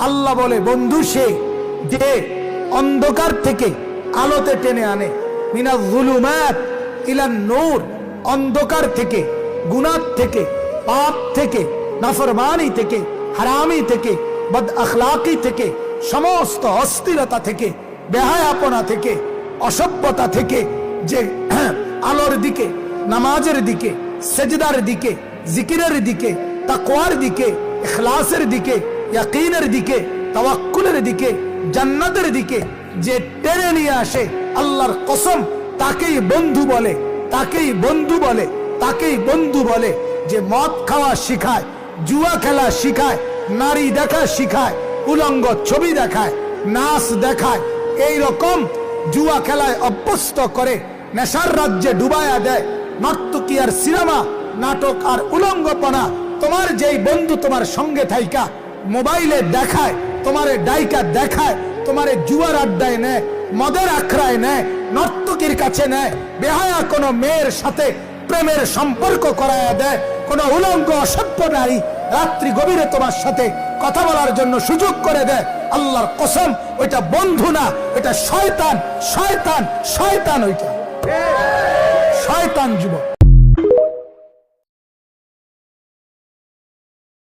আল্লাহ বলে বন্ধু সে যে অন্ধকার থেকে আলোতে টেনে আনে, মিনাজ যুলুমাত ইলান নূর, অন্ধকার থেকে, গুনাহ থেকে, পাপ থেকে, নাফরমানি থেকে, হারামি থেকে, বদ আখলাকি থেকে, সমস্ত অস্থিরতা থেকে, বেহায়াপনা থেকে, অসভ্যতা থেকে, যে আলোর দিকে, নামাজের দিকে, সেজদার দিকে, জিকিরের দিকে, তাকওয়ার দিকে, ইখলাসের দিকে, ইয়াকিনের দিকে, তাওয়াক্কুলের দিকে, জান্নাতের দিকে যে টেনে নিয়ে আসে, আল্লাহর কসম তাকেই বন্ধু বলে, তাকেই বন্ধু বলে, তাকেই বন্ধু বলে। যে মদ খাওয়া শিখায়, জুয়া খেলা শিখায়, নারী দেখা শিখায়, উলঙ্গ ছবি দেখায়, নাচ দেখায়, এই রকম জুয়া খেলায় অভ্যস্ত করে, নেশার রাজ্যে ডুবায়া দেয়, নর্তকী আর সিনেমা, নাটক আর উলঙ্গপনা। তোমার যেই বন্ধু তোমার সঙ্গে থাইকা মোবাইলে দেখায়, তোমারে ডাইকা দেখায়, তোমারে জুয়ার আড্ডায় নেয়, মদের আখড়ায় নেয়, নর্তকীর কাছে নেয়, বেহায়া কোনো মেয়ের সাথে প্রেমের সম্পর্ক করায়া দেয়, কোন উলঙ্গ অসভ্য নারী রাত্রি গভীরে তোমার সাথে কথা বলার জন্য সুযোগ করে দেয়, আল্লাহর কসম ওইটা বন্ধু না, এটা শয়তান, শয়তান, শয়তান, ওইটা শয়তান যুবক।